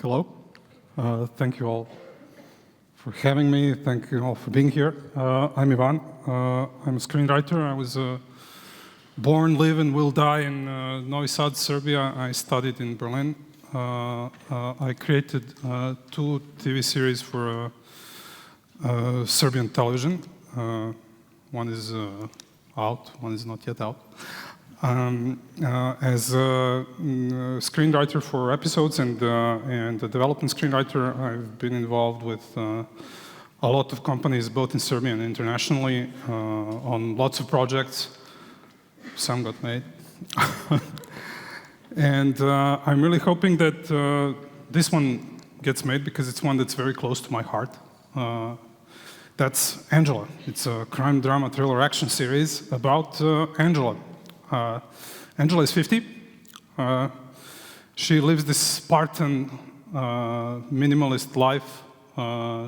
Hello. Thank you all for having me. Thank you all for being here. I'm Ivan. I'm a screenwriter. I was born, live, and will die in Novi Sad, Serbia. I studied in Berlin. I created 2 TV series for Serbian television. One is out, one is not yet out. As a screenwriter for episodes and a development screenwriter, I've been involved with a lot of companies, both in Serbia and internationally, on lots of projects. Some got made. And I'm really hoping that this one gets made because it's one that's very close to my heart. That's Angela. It's a crime, drama, thriller, action series about Angela. Angela is 50. She lives this Spartan, minimalist life.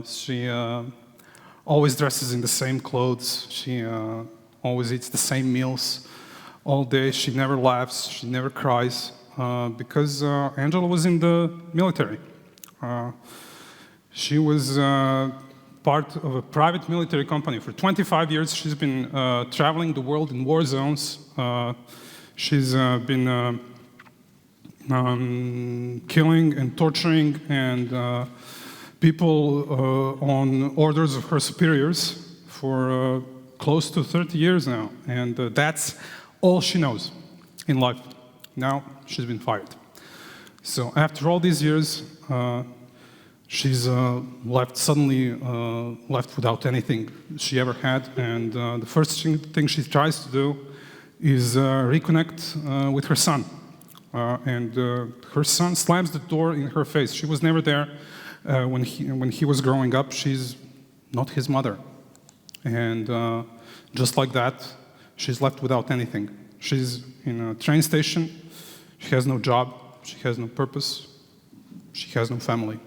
She always dresses in the same clothes. She always eats the same meals all day. She never laughs. She never cries because Angela was in the military. She was part of a private military company. For 25 years, she's been traveling the world in war zones. She's been killing and torturing and people on orders of her superiors for close to 30 years now. And that's all she knows in life. Now she's been fired. So after all these years, she's suddenly left without anything she ever had, and the first thing she tries to do is reconnect with her son. And her son slams the door in her face. She was never there when he was growing up. She's not his mother. And just like that, she's left without anything. She's in a train station. She has no job. She has no purpose. She has no family.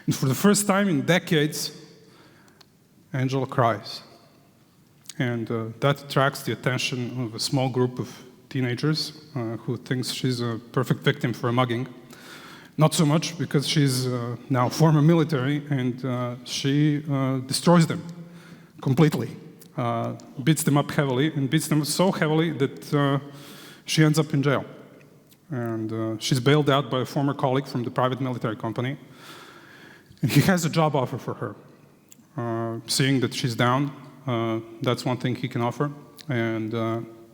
And for the first time in decades, Angela cries. And that attracts the attention of a small group of teenagers who thinks she's a perfect victim for a mugging. Not so much, because she's now former military, and she destroys them completely. Beats them up heavily, and beats them so heavily that she ends up in jail. And she's bailed out by a former colleague from the private military company. And he has a job offer for her. Seeing that she's down, that's one thing he can offer. And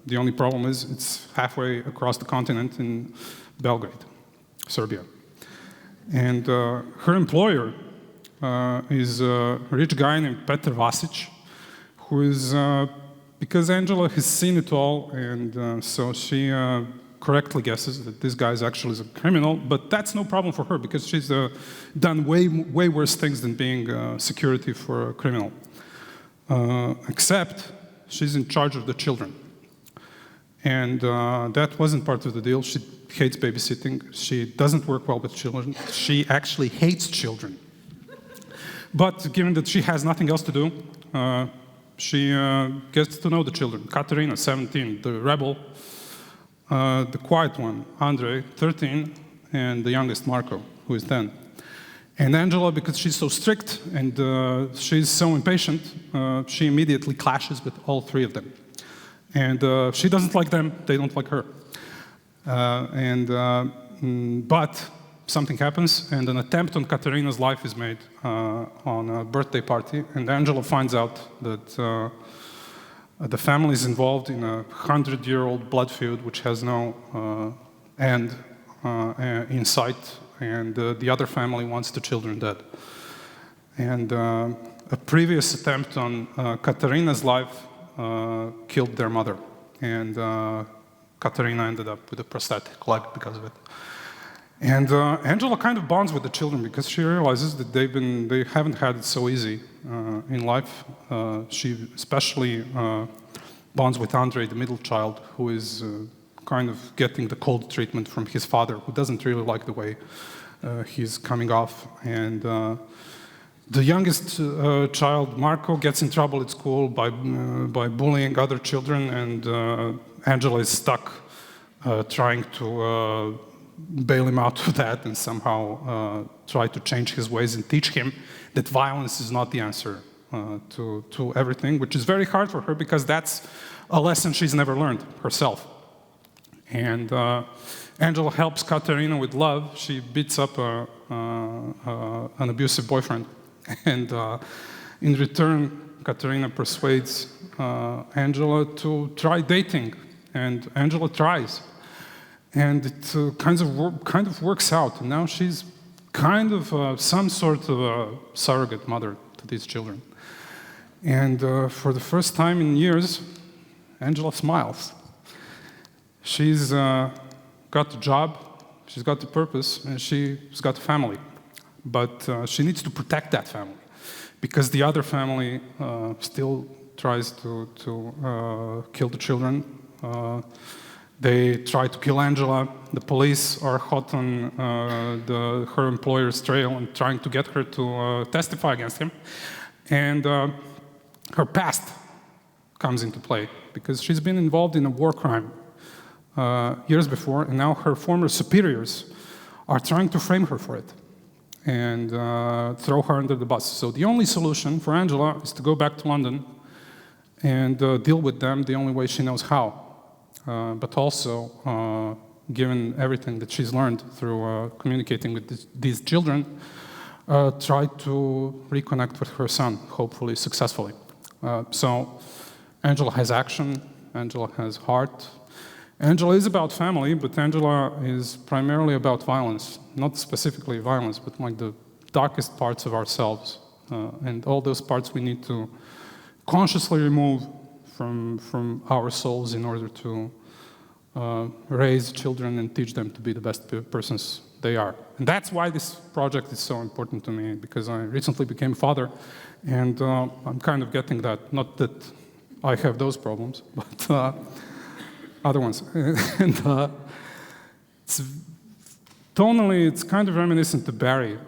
the only problem is it's halfway across the continent in Belgrade, Serbia. And her employer is a rich guy named Petar Vasic, who is, because Angela has seen it all, and so she correctly guesses that this guy is actually a criminal, but that's no problem for her because she's done way worse things than being security for a criminal. Except she's in charge of the children. And that wasn't part of the deal. She hates babysitting. She doesn't work well with children. She actually hates children. But given that she has nothing else to do, she gets to know the children. Katerina, 17, the rebel. The quiet one, Andre, 13, and the youngest, Marco, who is 10. And Angela, because she's so strict and she's so impatient, she immediately clashes with all 3 of them. And she doesn't like them, they don't like her. But something happens, and an attempt on Katerina's life is made on a birthday party, and Angela finds out that the family is involved in a 100-year-old blood feud which has no end in sight, and the other family wants the children dead. And a previous attempt on Katerina's life killed their mother, and Katerina ended up with a prosthetic leg because of it. And Angela kind of bonds with the children because she realizes that they haven't had it so easy in life. She especially bonds with Andre, the middle child, who is kind of getting the cold treatment from his father, who doesn't really like the way he's coming off. And the youngest child, Marco, gets in trouble at school by bullying other children, and Angela is stuck trying to bail him out of that and somehow try to change his ways and teach him that violence is not the answer to everything, which is very hard for her because that's a lesson she's never learned herself. And Angela helps Katerina with love. She beats up an abusive boyfriend. And in return, Katerina persuades Angela to try dating. And Angela tries. And it kind of works out. And now she's kind of some sort of a surrogate mother to these children. And for the first time in years, Angela smiles. She's got a job, she's got a purpose, and she's got a family. But she needs to protect that family because the other family still tries to kill the children. They try to kill Angela. The police are hot on her employer's trail and trying to get her to testify against him. And her past comes into play because she's been involved in a war crime years before, and now her former superiors are trying to frame her for it and throw her under the bus. So the only solution for Angela is to go back to London and deal with them the only way she knows how. But also, given everything that she's learned through communicating with these children, try to reconnect with her son, hopefully successfully. So Angela has action, Angela has heart. Angela is about family, but Angela is primarily about violence. Not specifically violence, but like the darkest parts of ourselves. And all those parts we need to consciously remove from our souls in order to raise children and teach them to be the best persons they are. And that's why this project is so important to me, because I recently became a father, and I'm kind of getting that. Not that I have those problems, but other ones. And tonally, it's kind of reminiscent to Barry,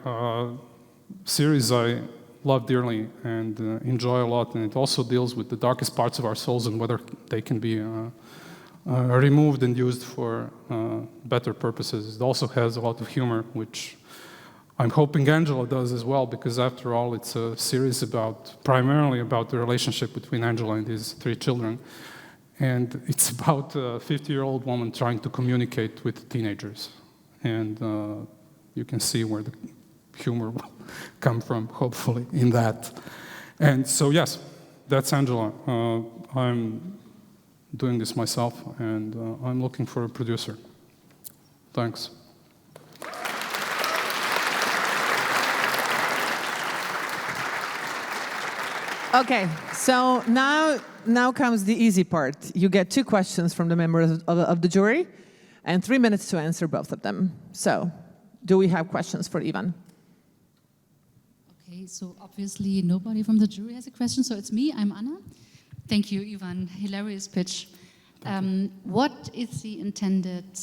series I love dearly and enjoy a lot, and it also deals with the darkest parts of our souls and whether they can be removed and used for better purposes. It also has a lot of humor, which I'm hoping Angela does as well, because after all, it's a series primarily about the relationship between Angela and these three children. And it's about a 50-year-old woman trying to communicate with teenagers. And you can see where the humor will come from, hopefully, in that. And so, yes, that's Angela. I'm doing this myself, and I'm looking for a producer. Thanks. Okay, so now comes the easy part. You get 2 questions from the members of the jury, and 3 minutes to answer both of them. So, do we have questions for Ivan? Okay, so obviously nobody from the jury has a question, so it's me, I'm Anna. Thank you, Ivan, hilarious pitch. What is the intended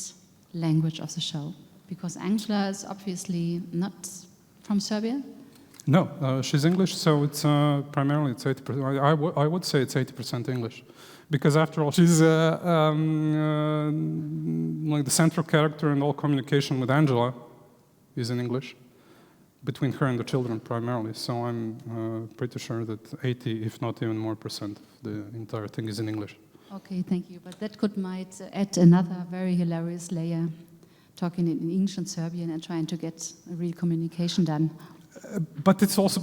language of the show? Because Angela is obviously not from Serbia. No, she's English, so it's primarily it's 80%. I would say it's 80% English, because after all, she's like the central character, and all communication with Angela is in English, between her and the children primarily. So I'm pretty sure that 80, if not even more percent, of the entire thing is in English. Okay, thank you. But that might add another very hilarious layer, talking in English and Serbian and trying to get a real communication done. But it's also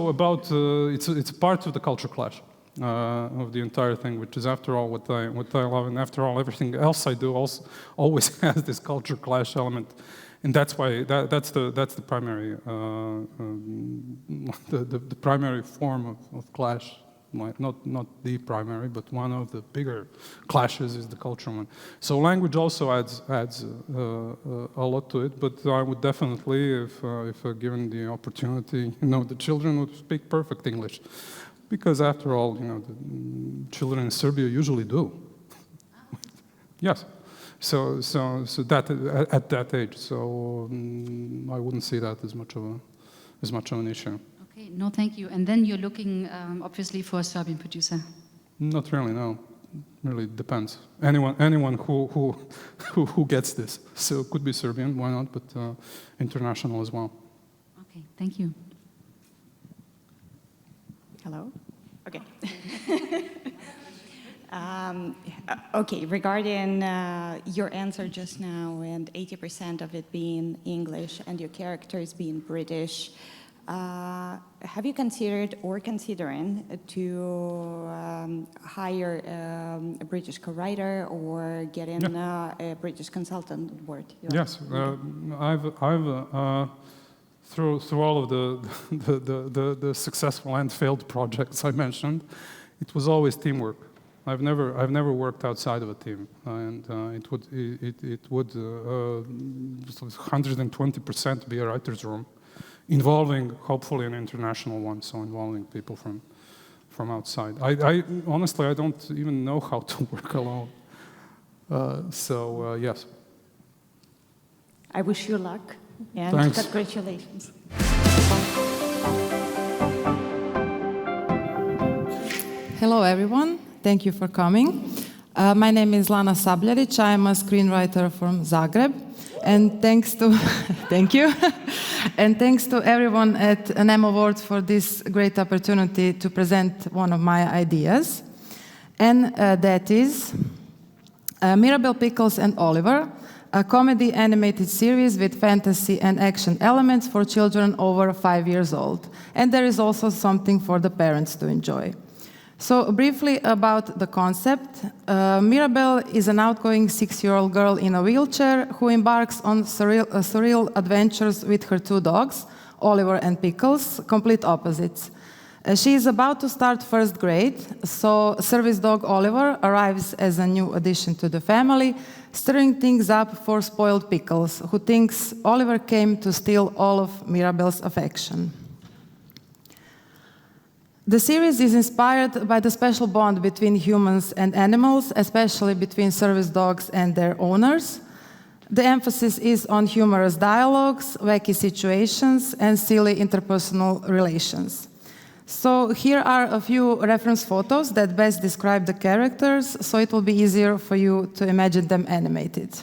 about it's part of the culture clash of the entire thing, which is after all what I love, and after all everything else I do also always has this culture clash element, and that's why that's the primary the primary form of clash. Not the primary, but one of the bigger clashes is the cultural one. So language also adds a lot to it. But I would definitely, if given the opportunity, the children would speak perfect English, because after all, the children in Serbia usually do. Yes. So that at that age, so I wouldn't see that as much of an issue. Okay, no, thank you. And then you're looking, obviously, for a Serbian producer. Not really, no. Really depends. Anyone who who gets this. So it could be Serbian, why not, but international as well. Okay, thank you. Hello? Okay. Okay, regarding your answer just now and 80% of it being English and your characters being British, have you considered or considering to hire a British co-writer or get in a British consultant on board? Yes, I've through all of the successful and failed projects I mentioned, it was always teamwork. I've never worked outside of a team, and it would 120% be a writer's room, involving hopefully an international one, so involving people from outside. I honestly I don't even know how to work alone. Yes. I wish you luck and Thanks. congratulations. Hello, everyone. Thank you for coming. My name is Lana Sabljarić. I am a screenwriter from Zagreb. And thanks to, thank you. And thanks to everyone at NEM Awards for this great opportunity to present one of my ideas. And that is Mirabel, Pickles and Oliver, a comedy animated series with fantasy and action elements for children over 5 years old. And there is also something for the parents to enjoy. So briefly about the concept, Mirabel is an outgoing 6-year-old girl in a wheelchair who embarks on surreal adventures with her 2 dogs, Oliver and Pickles, complete opposites. She is about to start 1st grade, so service dog Oliver arrives as a new addition to the family, stirring things up for spoiled Pickles, who thinks Oliver came to steal all of Mirabel's affection. The series is inspired by the special bond between humans and animals, especially between service dogs and their owners. The emphasis is on humorous dialogues, wacky situations, and silly interpersonal relations. So here are a few reference photos that best describe the characters, so it will be easier for you to imagine them animated.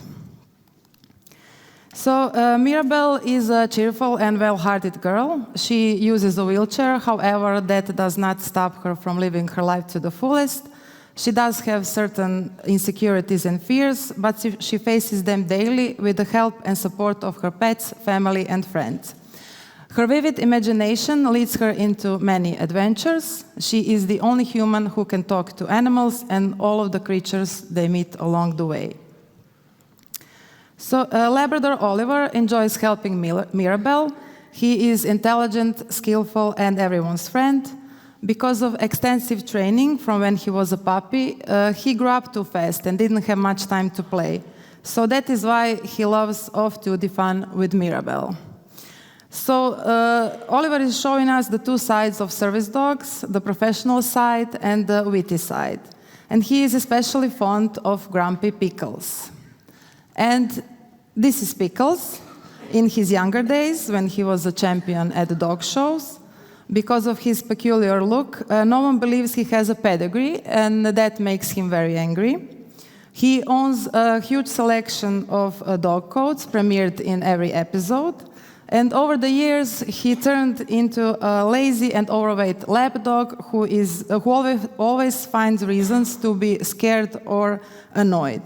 So Mirabel is a cheerful and well-hearted girl. She uses a wheelchair, however, that does not stop her from living her life to the fullest. She does have certain insecurities and fears, but she faces them daily with the help and support of her pets, family, and friends. Her vivid imagination leads her into many adventures. She is the only human who can talk to animals and all of the creatures they meet along the way. So Labrador Oliver enjoys helping Mirabel. He is intelligent, skillful, and everyone's friend. Because of extensive training from when he was a puppy, he grew up too fast and didn't have much time to play. So that is why he loves off-duty fun with Mirabel. So Oliver is showing us the 2 sides of service dogs, the professional side and the witty side. And he is especially fond of grumpy Pickles. And this is Pickles in his younger days when he was a champion at the dog shows. Because of his peculiar look, no one believes he has a pedigree, and that makes him very angry. He owns a huge selection of dog coats premiered in every episode. And over the years, he turned into a lazy and overweight lapdog who always finds reasons to be scared or annoyed.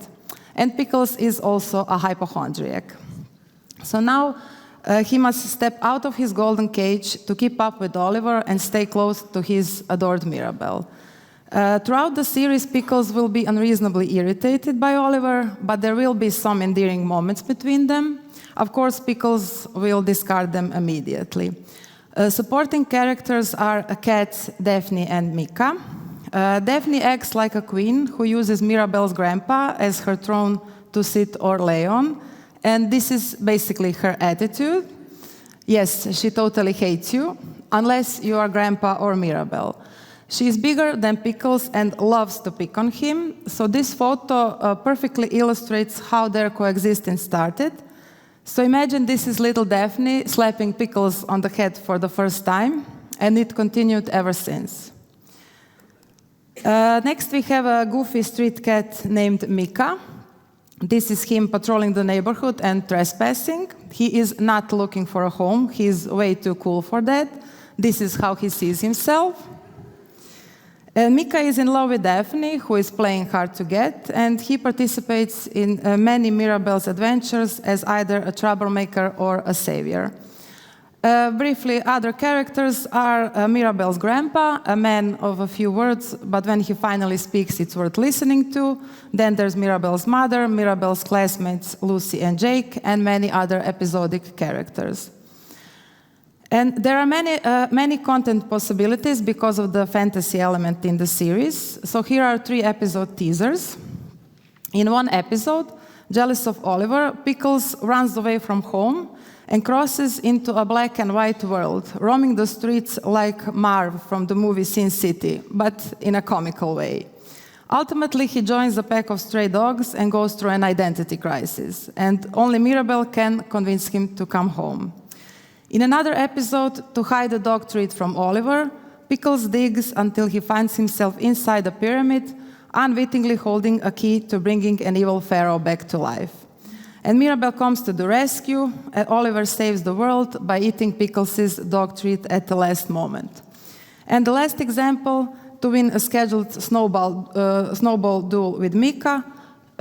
And Pickles is also a hypochondriac. So now he must step out of his golden cage to keep up with Oliver and stay close to his adored Mirabel. Throughout the series, Pickles will be unreasonably irritated by Oliver, but there will be some endearing moments between them. Of course, Pickles will discard them immediately. Supporting characters are Cat, Daphne, and Mika. Daphne acts like a queen who uses Mirabel's grandpa as her throne to sit or lay on, and this is basically her attitude. Yes, she totally hates you, unless you are grandpa or Mirabel. She is bigger than Pickles and loves to pick on him, so this photo perfectly illustrates how their coexistence started. So imagine this is little Daphne slapping Pickles on the head for the first time, and it continued ever since. Next we have a goofy street cat named Mika. This is him patrolling the neighborhood and trespassing. He is not looking for a home. He's way too cool for that. This is how he sees himself. Mika is in love with Daphne, who is playing hard to get, and he participates in many Mirabel's adventures as either a troublemaker or a savior. Briefly, other characters are Mirabel's grandpa, a man of a few words, but when he finally speaks, it's worth listening to. Then there's Mirabel's mother, Mirabel's classmates, Lucy and Jake, and many other episodic characters. And there are many content possibilities because of the fantasy element in the series. So here are 3 episode teasers. In one episode, jealous of Oliver, Pickles runs away from home and crosses into a black and white world, roaming the streets like Marv from the movie Sin City, but in a comical way. Ultimately, he joins a pack of stray dogs and goes through an identity crisis, and only Mirabel can convince him to come home. In another episode, to hide the dog treat from Oliver, Pickles digs until he finds himself inside a pyramid, unwittingly holding a key to bringing an evil pharaoh back to life. And Mirabel comes to the rescue, and Oliver saves the world by eating Pickles' dog treat at the last moment. And the last example, to win a scheduled snowball duel with Mika,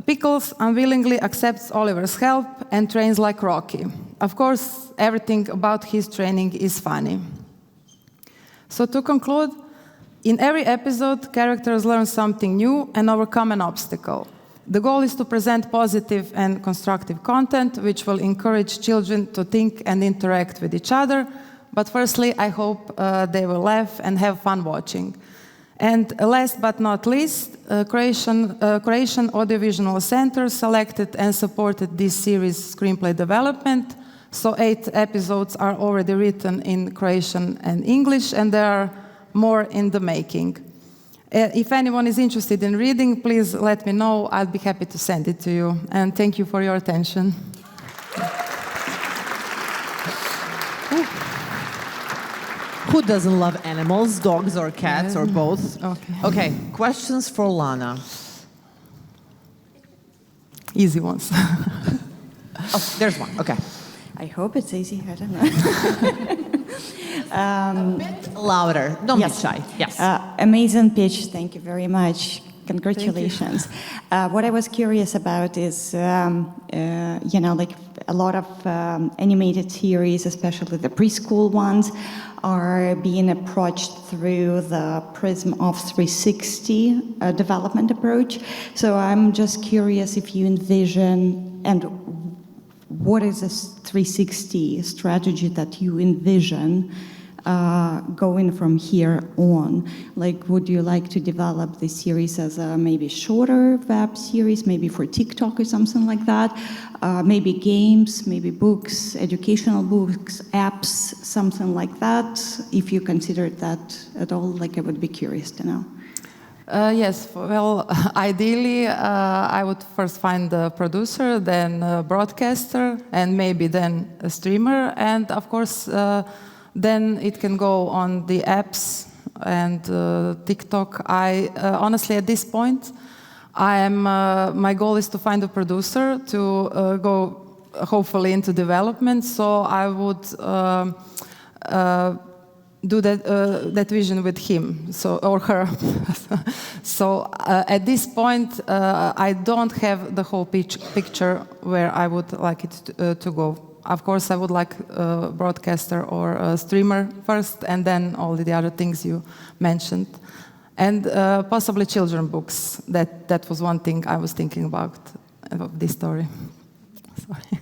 Pickles unwillingly accepts Oliver's help and trains like Rocky. Of course, everything about his training is funny. So to conclude, in every episode, characters learn something new and overcome an obstacle. The goal is to present positive and constructive content, which will encourage children to think and interact with each other. But firstly, I hope they will laugh and have fun watching. And last but not least, Croatian Audiovisual Center selected and supported this series' screenplay development. So 8 episodes are already written in Croatian and English, and there are more in the making. If anyone is interested in reading, please let me know. I'll be happy to send it to you. And thank you for your attention. Who doesn't love animals, dogs or cats or both? Okay. Okay, questions for Lana. Easy ones. Oh, there's one. Okay. I hope it's easy. I don't know. Louder. Don't Yes. be shy. Yes. Amazing pitch. Thank you very much. Congratulations. What I was curious about is, like a lot of animated series, especially the preschool ones, are being approached through the prism of 360 development approach. So I'm just curious if you envision, and what is this 360 strategy that you envision going from here on? Like, would you like to develop this series as a maybe shorter web series, maybe for TikTok or something like that? Maybe games, maybe books, educational books, apps, something like that? If you considered that at all, like, I would be curious to know. Yes, well, ideally, I would first find the producer, then a broadcaster, and maybe then a streamer, and of course, then it can go on the apps and TikTok. I honestly, at this point, my goal is to find a producer to go hopefully into development. So I would do that vision with him, or her. So at this point, I don't have the whole picture where I would like it to go. Of course, I would like a broadcaster or a streamer first, and then all the other things you mentioned. And possibly children books. That was one thing I was thinking about this story. Sorry.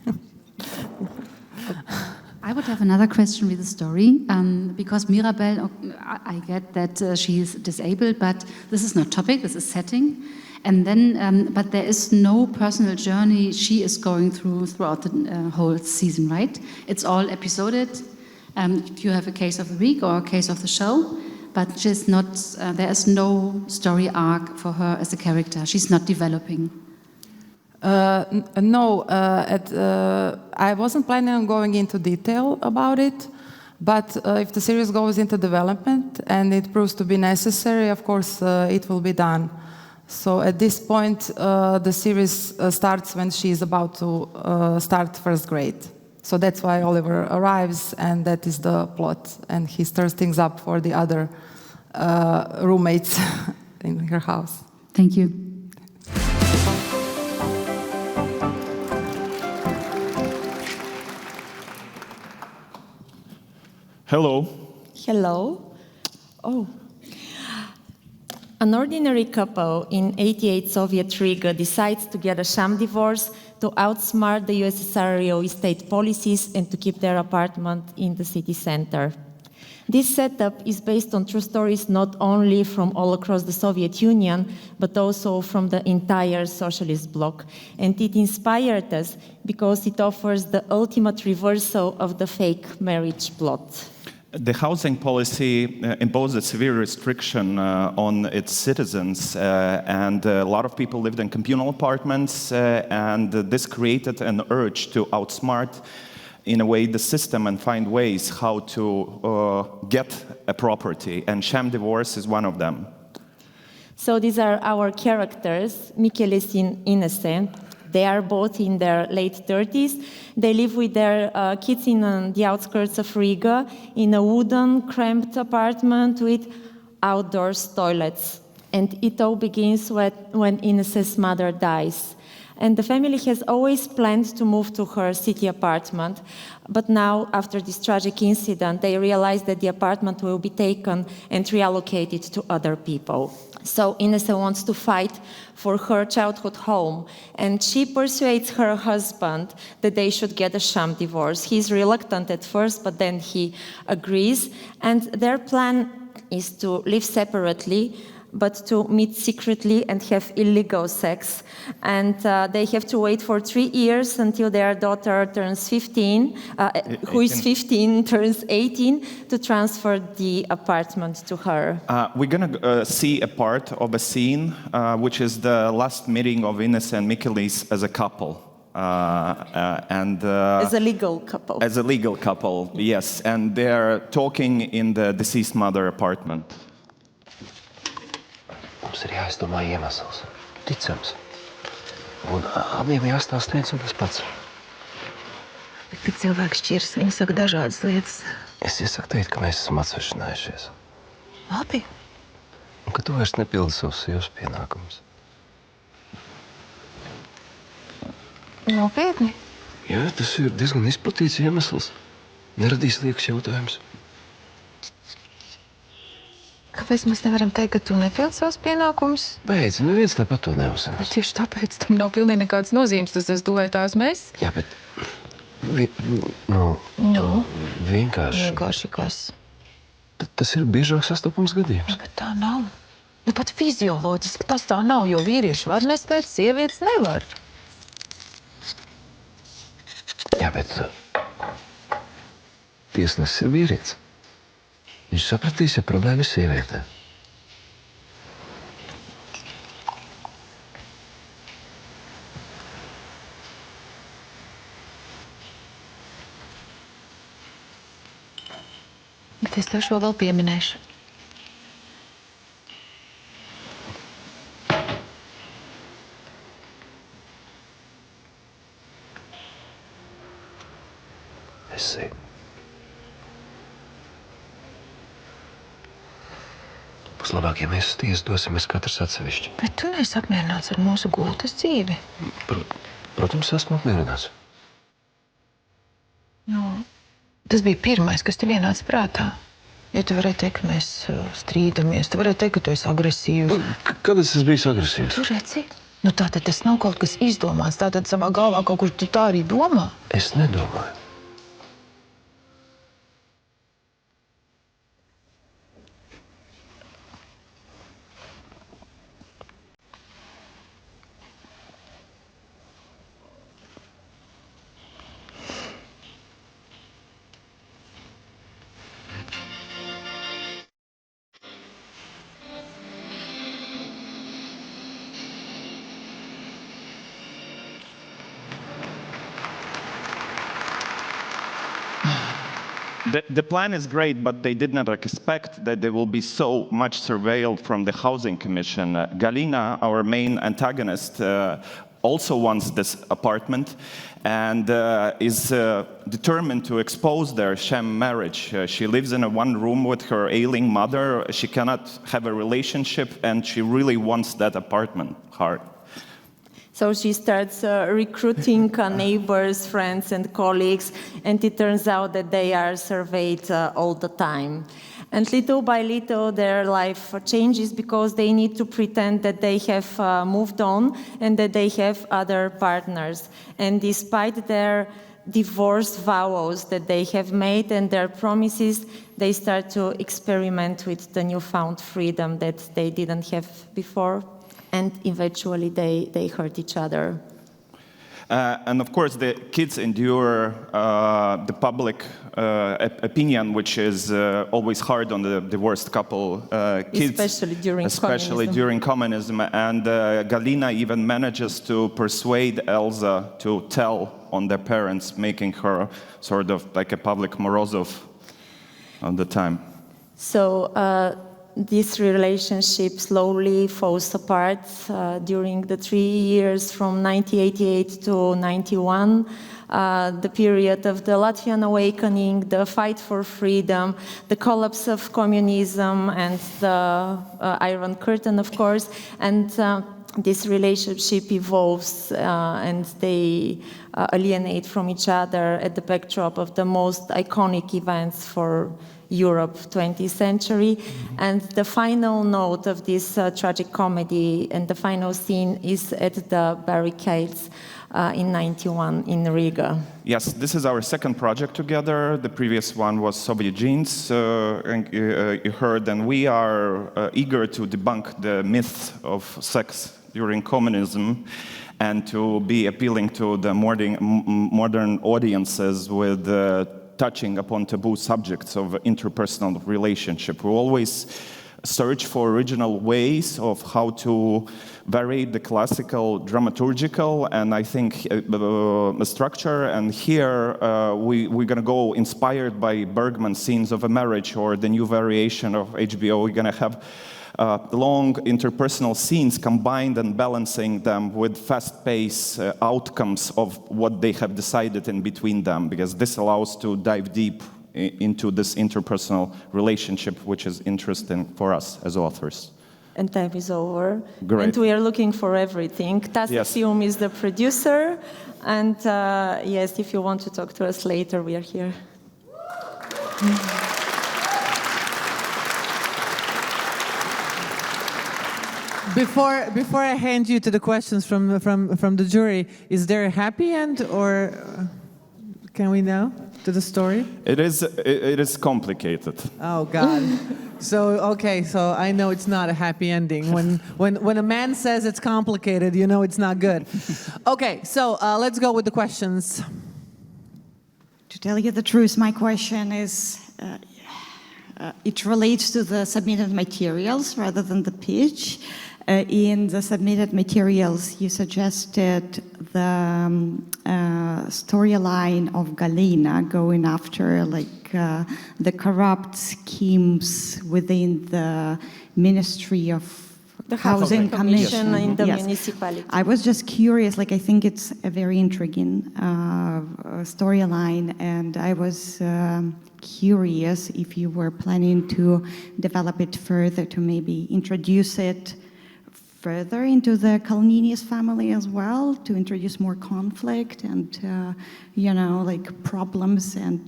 I would have another question with the story, because Mirabel, I get that she is disabled, but this is not topic, this is setting. And then, but there is no personal journey she is going throughout the whole season, right? It's all episoded. You have a case of the week or a case of the show, but she's not, there is no story arc for her as a character. She's not developing. No, I wasn't planning on going into detail about it, but if the series goes into development and it proves to be necessary, of course, it will be done. So at this point, the series starts when she is about to start first grade. So that's why Oliver arrives, and that is the plot. And he stirs things up for the other roommates in her house. Thank you. Hello. Hello. Oh. An ordinary couple in 88 Soviet Riga decides to get a sham divorce to outsmart the USSR real estate policies and to keep their apartment in the city center. This setup is based on true stories not only from all across the Soviet Union, but also from the entire socialist bloc. And it inspired us because it offers the ultimate reversal of the fake marriage plot. The housing policy imposed a severe restriction on its citizens, and a lot of people lived in communal apartments, and this created an urge to outsmart, in a way, the system and find ways how to get a property, and sham divorce is one of them. So these are our characters, Michelis and Inese. They are both in their late 30s. They live with their kids in the outskirts of Riga in a wooden, cramped apartment with outdoors toilets. And it all begins when Inese's mother dies. And the family has always planned to move to her city apartment. But now, after this tragic incident, they realize that the apartment will be taken and reallocated to other people. So Inese wants to fight for her childhood home, and she persuades her husband that they should get a sham divorce. He's reluctant at first, but then he agrees, and their plan is to live separately, but to meet secretly and have illegal sex. And they have to wait for 3 years until their daughter turns 15, who is 15, turns 18, to transfer the apartment to her. We're going to see a part of a scene, which is the last meeting of Ines and Michelis as a couple. As a legal couple. As a legal couple, yes. And they're talking in the deceased mother apartment. Mums ir jāizdomā iemesls. Ticams. Un abiem jāstāsta viens un tas pats. Bet, kad cilvēks šķiras, viņi saka dažādas lietas. Es iesaku teikt, ka mēs esam atsvešinājušies. Labi. Un ka tu vairs nepildi savus sievas pienākumus. Nopietni? Jā, tas ir diezgan izplatīts iemesls. Neradīs liekas jautājums. Kāpēc mēs nevaram teikt, ka tu nepildi savus pienākumus? Beidz, neviens tāpat to neuzzinās. Tieši tāpēc tam nav pilnīgi nekādas nozīmes. Tas es domāju, tās mēs. Jā, bet... Vienkārši... Vienkārši kas? Tas ir biežāk sastopams gadījums. Bet tā nav. Pat fizioloģiski tas tā nav, jo vīrieši var nespēt, sievietes nevar. Jā, bet... Tiesnesis ir vīrietis. Viņš sapratīs, ja problēma ir sievietē. Bet es tev šo vēl pieminēšu. Es zinu. Būs labāk, ja mēs uz tiesu dosimies katrs atsevišķi. Bet tu neesi apmierināts ar mūsu gultas dzīvi. Protams, esmu apmierināts. Tas bija pirmais, kas tev ienāca prātā. Ja tu varēji teikt, ka mēs strīdamies, tu varēji teikt, ka tu esi agresīvs. Kad es esmu bijis agresīvs? Tu redzi? Tātad tas nav kaut kas izdomāts. Tātad savā galvā kaut kur tu tā arī domā. Es nedomāju. The plan is great, but they did not expect that they will be so much surveilled from the Housing Commission. Galina, our main antagonist, also wants this apartment and is determined to expose their sham marriage. She lives in a one room with her ailing mother. She cannot have a relationship, and she really wants that apartment hard. So she starts recruiting neighbors, friends, and colleagues, and it turns out that they are surveyed all the time. And little by little, their life changes because they need to pretend that they have moved on and that they have other partners. And despite their divorce vows that they have made and their promises, they start to experiment with the newfound freedom that they didn't have before. And eventually they hurt each other. And of course, the kids endure the public opinion, which is always hard on the divorced couple kids. Especially during communism. And Galina even manages to persuade Elsa to tell on their parents, making her sort of like a public Morozov at the time. So this relationship slowly falls apart during the 3 years from 1988 to 91, the period of the Latvian awakening, the fight for freedom, the collapse of communism, and the Iron Curtain, of course. And this relationship evolves and they alienate from each other at the backdrop of the most iconic events for Europe 20th century. And the final note of this tragic comedy and the final scene is at the barricades in 91 in Riga. Yes, this is our second project together. The previous one was Soviet Jeans, and you heard, and we are eager to debunk the myth of sex during communism and to be appealing to the modern audiences with touching upon taboo subjects of interpersonal relationship. We always search for original ways of how to vary the classical dramaturgical and I think structure. And here we're going to go inspired by Bergman's Scenes of a Marriage or the new variation of HBO. We're going to have long interpersonal scenes combined and balancing them with fast-paced outcomes of what they have decided in between them, because this allows to dive deep into this interpersonal relationship, which is interesting for us as authors. And time is over. Great. And we are looking for everything. Yes. Film is the producer. And yes, if you want to talk to us later, we are here. Before I hand you to the questions from the jury, is there a happy end, or can we know to the story? It is complicated. Oh God. So I know it's not a happy ending. When a man says it's complicated, you know it's not good. Okay, so let's go with the questions. To tell you the truth, my question is, it relates to the submitted materials rather than the pitch. In the submitted materials, you suggested the storyline of Galina going after the corrupt schemes within the Ministry of The Housing Commission in the Yes. municipality. I was just curious, I think it's a very intriguing storyline, and I was curious if you were planning to develop it further, to maybe introduce it further into the Kalninis family as well, to introduce more conflict and, problems and,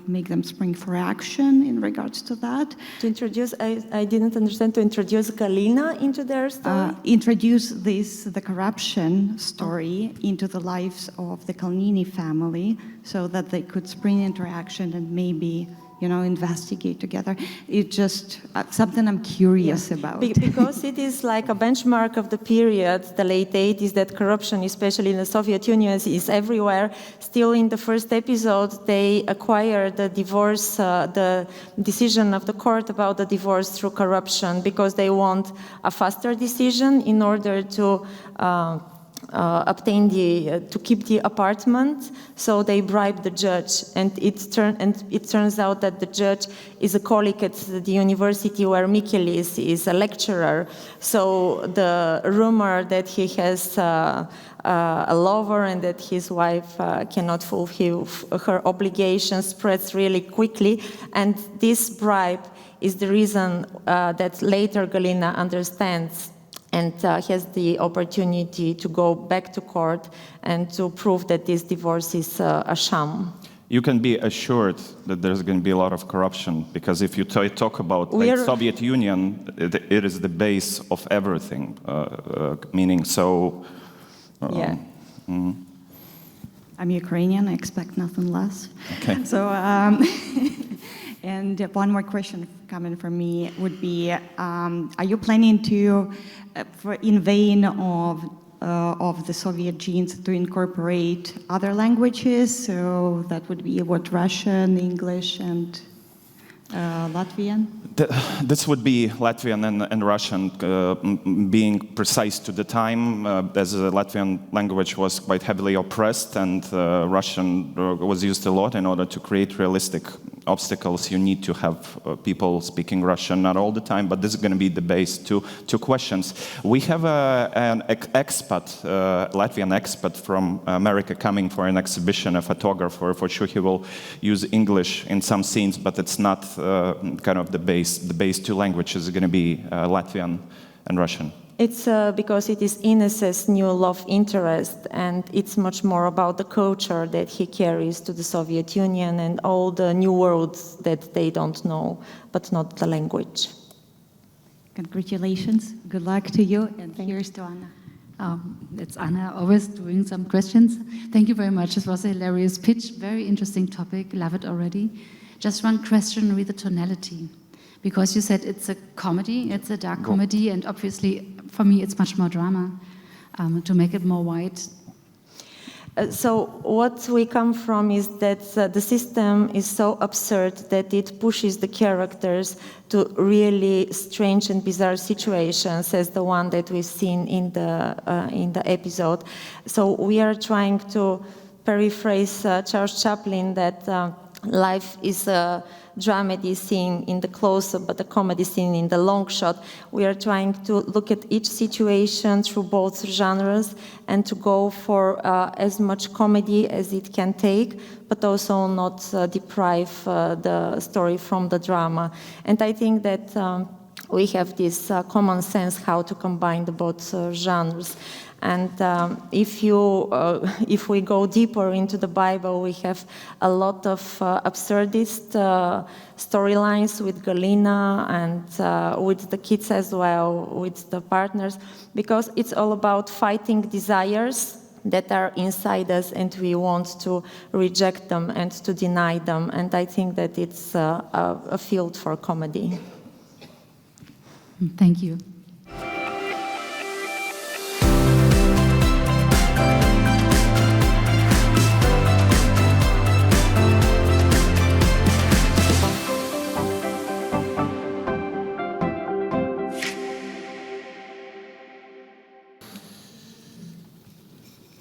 make them spring for action in regards to that. To introduce, I didn't understand, to introduce Galina into their story? Introduce the corruption story into the lives of the Kalnini family so that they could spring into action and maybe investigate together. It's just something I'm curious about. Because it is like a benchmark of the period, the late 80s, that corruption, especially in the Soviet Union, is everywhere. Still in the first episode, they acquired the divorce, the decision of the court about the divorce through corruption, because they want a faster decision in order to obtain to keep the apartment. So they bribe the judge, and it turns out that the judge is a colleague at the university where Michelis is a lecturer. So the rumor that he has a lover and that his wife cannot fulfill her obligations spreads really quickly, and this bribe is the reason that later Galina understands and has the opportunity to go back to court and to prove that this divorce is a sham. You can be assured that there's going to be a lot of corruption, because if you talk about like Soviet Union, it is the base of everything, meaning so... yeah. I'm Ukrainian, I expect nothing less. Okay. So, and one more question coming from me would be, are you planning to, in vein of the Soviet genes, to incorporate other languages? So that would be what, Russian, English, and Latvian? This would be Latvian and Russian, being precise to the time, as the Latvian language was quite heavily oppressed, and Russian was used a lot. In order to create realistic obstacles, you need to have people speaking Russian, not all the time, but this is going to be the base to questions. We have an expat, Latvian expat from America coming for an exhibition, a photographer. For sure he will use English in some scenes, but it's not kind of the base. The base two languages are going to be Latvian and Russian. It's because it is Ines's new love interest, and it's much more about the culture that he carries to the Soviet Union and all the new worlds that they don't know, but not the language. Congratulations, good luck to you, and here's to Anna. It's Anna, always doing some questions. Thank you very much. This was a hilarious pitch, very interesting topic, love it already. Just one question with the tonality. Because you said it's a comedy, it's a dark comedy, and obviously for me it's much more drama, to make it more white. So what we come from is that the system is so absurd that it pushes the characters to really strange and bizarre situations, as the one that we've seen in the episode. So we are trying to paraphrase Charles Chaplin that life is a dramedy scene in the close-up, but a comedy scene in the long shot. We are trying to look at each situation through both genres and to go for as much comedy as it can take, but also not deprive the story from the drama. And I think that we have this common sense how to combine the both genres. And if we go deeper into the Bible, we have a lot of absurdist storylines with Galina and with the kids as well, with the partners, because it's all about fighting desires that are inside us, and we want to reject them and to deny them. And I think that it's a field for comedy. Thank you.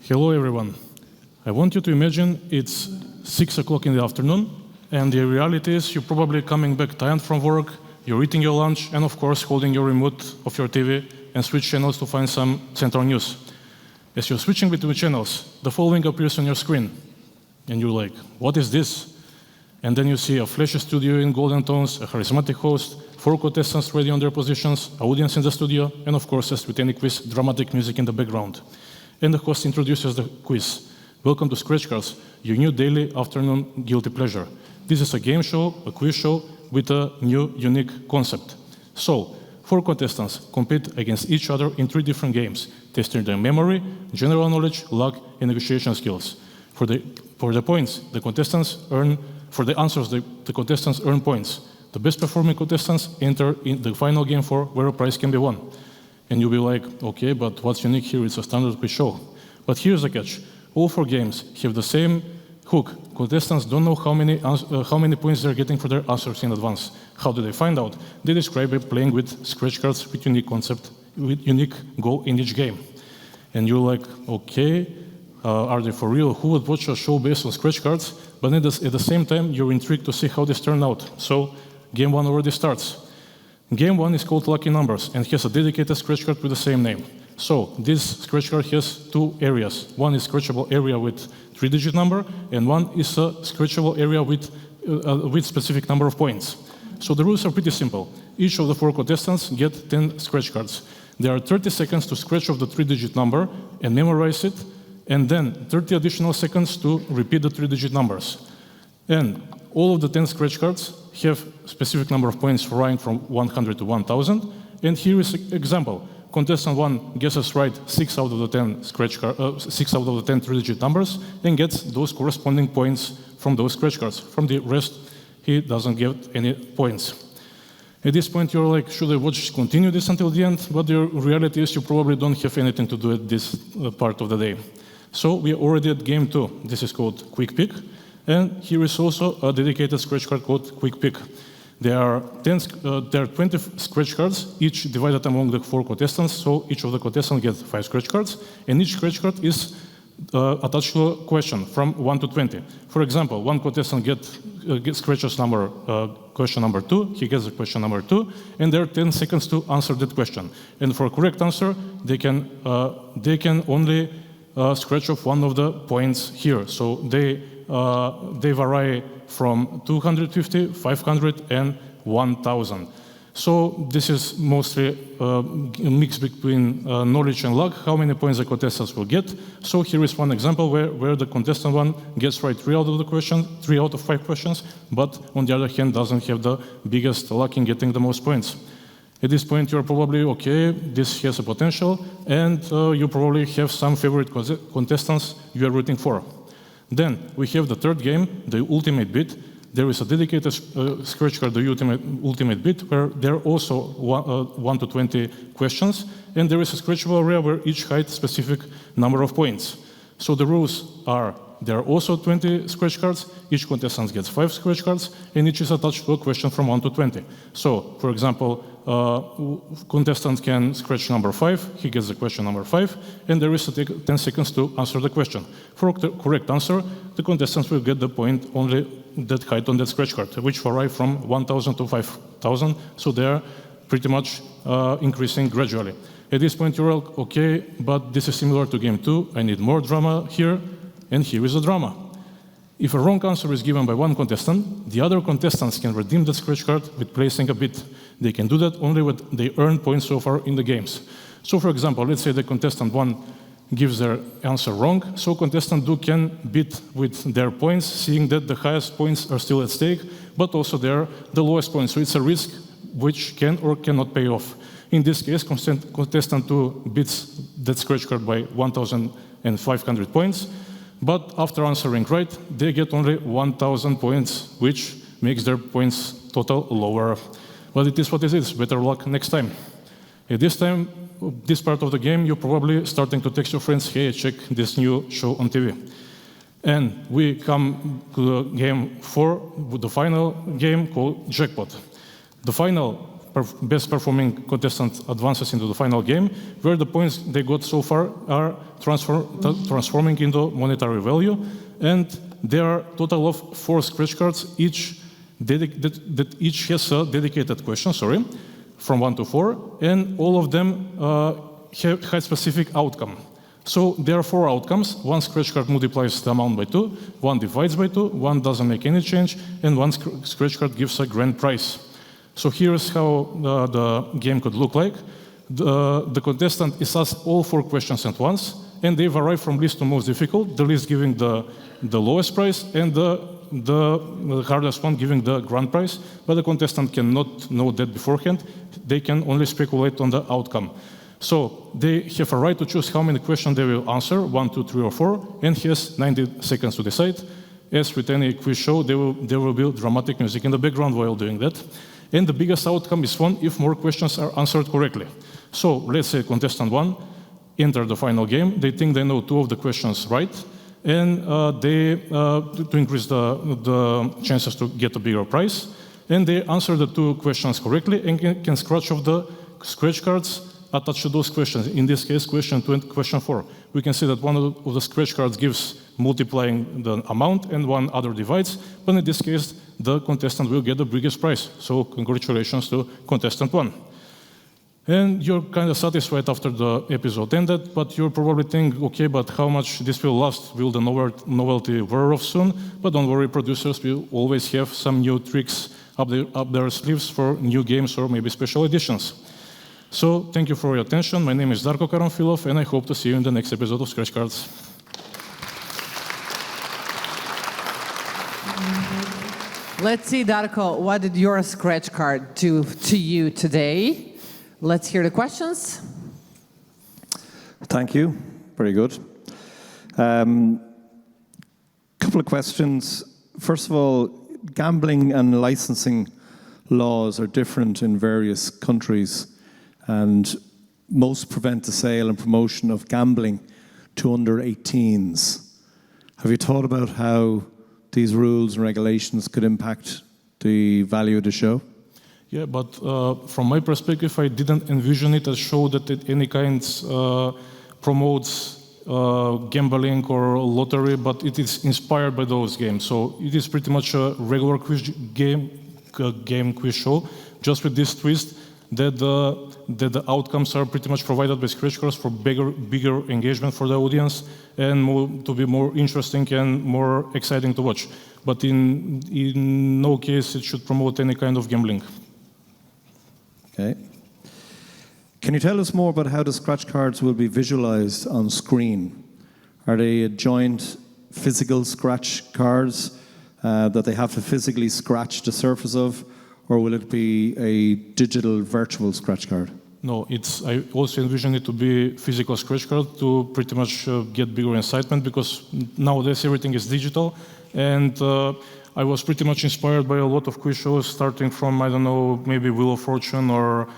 Hello everyone. I want you to imagine it's 6 o'clock in the afternoon, and the reality is you're probably coming back tired from work, you're eating your lunch, and of course holding your remote of your TV and switch channels to find some central news. As you're switching between channels, the following appears on your screen, and you're like, what is this? And then you see a flashy studio in golden tones, a charismatic host, 4 contestants ready on their positions, audience in the studio, and of course, as with any quiz, dramatic music in the background. And the host introduces the quiz. Welcome to Scratch Cards, your new daily afternoon guilty pleasure. This is a game show, a quiz show, with a new, unique concept. So, 4 contestants compete against each other in 3 different games, testing their memory, general knowledge, luck, and negotiation skills. For the points, the contestants earn, for the answers, the contestants earn points. The best performing contestants enter in the final game where a prize can be won. And you'll be like, okay, but what's unique here? It's a standard quiz show. But here's the catch. All 4 games have the same hook. Contestants don't know how many points they're getting for their answers in advance. How do they find out? They describe it playing with scratch cards with unique concept, with unique goal in each game. And you're like, okay, are they for real? Who would watch a show based on scratch cards? But at the same time, you're intrigued to see how this turned out. So game one already starts. Game one is called Lucky Numbers and has a dedicated scratch card with the same name. So this scratch card has two areas. One is scratchable area with 3-digit number, and one is a scratchable area with specific number of points. So the rules are pretty simple. Each of the 4 contestants get 10 scratch cards. There are 30 seconds to scratch off the 3-digit number and memorize it, and then 30 additional seconds to repeat the 3-digit numbers. And all of the 10 scratch cards have specific number of points varying from 100 to 1,000. And here is an example. Contestant 1 guesses right 6 out of the 10 6 out of the 10 3-digit numbers and gets those corresponding points from those scratch cards. From the rest, he doesn't get any points. At this point, you're like, should I continue this until the end? But the reality is you probably don't have anything to do at this part of the day. So we are already at game 2. This is called Quick Pick. And here is also a dedicated scratch card called Quick Pick. There are 20 scratch cards, each divided among the 4 contestants, so each of the contestants gets 5 scratch cards, and each scratch card is attached to a question from 1 to 20. For example, one contestant gets question number 2, he gets the question number 2, and there are 10 seconds to answer that question. And for a correct answer, they can only scratch off one of the points here. So they vary from 250, 500, and 1,000. So this is mostly a mix between knowledge and luck, how many points the contestants will get. So here is one example where the contestant 1 gets right 3 out of 5 questions, but on the other hand doesn't have the biggest luck in getting the most points. At this point, you're probably, okay, this has a potential, and you probably have some favorite contestants you are rooting for. Then we have the third game, the ultimate bid. There is a dedicated scratch card, the ultimate bid, where there are also 1 to 20 questions, and there is a scratchable area where each hides a specific number of points. So the rules are, there are also 20 scratch cards, each contestant gets 5 scratch cards, and each is attached to a question from 1 to 20. So, for example, contestant can scratch number 5, he gets the question number 5, and there is 10 seconds to answer the question. For the correct answer, the contestants will get the point only that height on that scratch card, which vary from 1,000 to 5,000, so they are pretty much increasing gradually. At this point, you're like, okay, but this is similar to game 2, I need more drama here, and here is the drama. If a wrong answer is given by one contestant, the other contestants can redeem the scratch card with placing a bid. They can do that only when they earn points so far in the games. So for example, let's say the contestant 1 gives their answer wrong, so contestant 2 can bid with their points, seeing that the highest points are still at stake, but also they're the lowest points, so it's a risk which can or cannot pay off. In this case, contestant 2 bids that scratch card by 1,500 points, but after answering right, they get only 1,000 points, which makes their points total lower. But it is what it is. Better luck next time. At this time, this part of the game, you're probably starting to text your friends, hey, check this new show on TV. And we come to game 4, with the final game called Jackpot. The final best performing contestant advances into the final game, where the points they got so far are transforming into monetary value, and there are a total of 4 scratch cards, each has a dedicated question, from 1 to 4, and all of them have specific outcome. So there are 4 outcomes. One scratch card multiplies the amount by 2, one divides by 2, one doesn't make any change, and one scratch card gives a grand prize. So here's how the game could look like. The contestant is asked all 4 questions at once, and they vary from least to most difficult, the least giving the lowest prize, and the hardest one giving the grand prize, but the contestant cannot know that beforehand. They can only speculate on the outcome. So they have a right to choose how many questions they will answer, 1, 2, 3, or 4, and he has 90 seconds to decide. As with any quiz show, there will be dramatic music in the background while doing that. And the biggest outcome is won if more questions are answered correctly. So let's say contestant 1 entered the final game. They think they know 2 of the questions right, and to increase the chances to get a bigger prize. And they answer the 2 questions correctly and can scratch off the scratch cards attached to those questions. In this case, question 2 and question 4. We can see that one of the scratch cards gives multiplying the amount and one other divides, but in this case, the contestant will get the biggest prize. So congratulations to contestant 1. And you're kind of satisfied after the episode ended, but you're probably thinking, okay, but how much this will last? Will the novelty wear off soon? But don't worry, producers will always have some new tricks up their sleeves for new games or maybe special editions. So thank you for your attention. My name is Darko Karamfilov, and I hope to see you in the next episode of Scratch Cards. Let's see, Darko, what did your scratch card do to you today? Let's hear the questions. Thank you. Very good. Couple of questions. First of all, gambling and licensing laws are different in various countries, and most prevent the sale and promotion of gambling to under 18s. Have you thought about how these rules and regulations could impact the value of the show? Yeah, but from my perspective, I didn't envision it as a show that it any kind promotes gambling or lottery, but it is inspired by those games. So it is pretty much a regular game quiz show, just with this twist that the outcomes are pretty much provided by scratch cards for bigger engagement for the audience and to be more interesting and more exciting to watch. But in no case it should promote any kind of gambling. Okay. Can you tell us more about how the scratch cards will be visualized on screen? Are they joint physical scratch cards that they have to physically scratch the surface of, or will it be a digital virtual scratch card? No, I also envision it to be physical scratch card to pretty much get bigger excitement, because nowadays everything is digital, and I was pretty much inspired by a lot of quiz shows, starting from, I don't know, maybe Wheel of Fortune or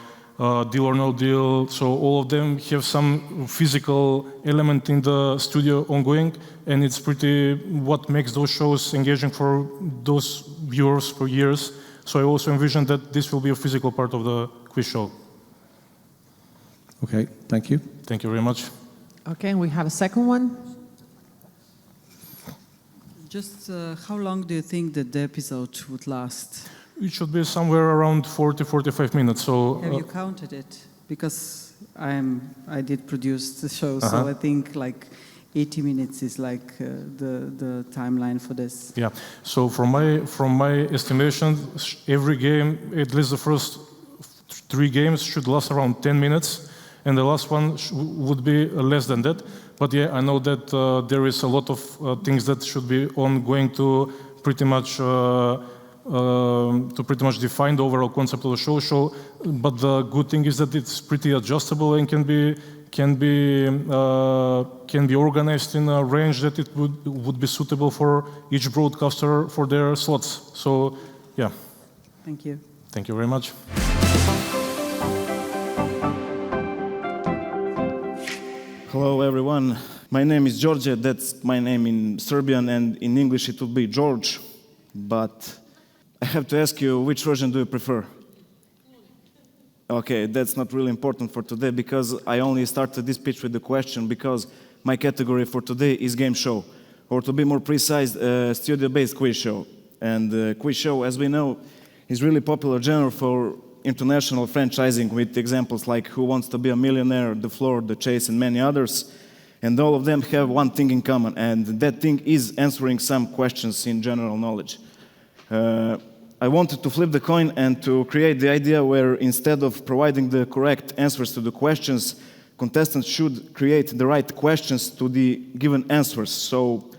Deal or No Deal. So all of them have some physical element in the studio ongoing, and it's pretty what makes those shows engaging for those viewers for years. So I also envision that this will be a physical part of the quiz show. Okay, thank you. Thank you very much. Okay, we have a second one. Just how long do you think that the episode would last? It should be somewhere around 40-45 minutes. So have you counted it? Because I did produce the show, so I think like 80 minutes is like the timeline for this. Yeah. So from my estimation, every game, at least the first 3 games, should last around 10 minutes, and the last one would be less than that. But yeah, I know that there is a lot of things that should be ongoing to pretty much define the overall concept of the show. But the good thing is that it's pretty adjustable and can be organized in a range that it would be suitable for each broadcaster for their slots. So yeah. Thank you. Thank you very much. Hello everyone, my name is George, that's my name in Serbian, and in English it would be George, but I have to ask you, which version do you prefer? Okay, that's not really important for today, because I only started this pitch with the question because my category for today is game show, or to be more precise, studio-based quiz show. And quiz show, as we know, is really popular genre for international franchising, with examples like Who Wants to Be a Millionaire, The Floor, The Chase, and many others. And all of them have one thing in common, and that thing is answering some questions in general knowledge. I wanted to flip the coin and to create the idea where, instead of providing the correct answers to the questions, contestants should create the right questions to the given answers. So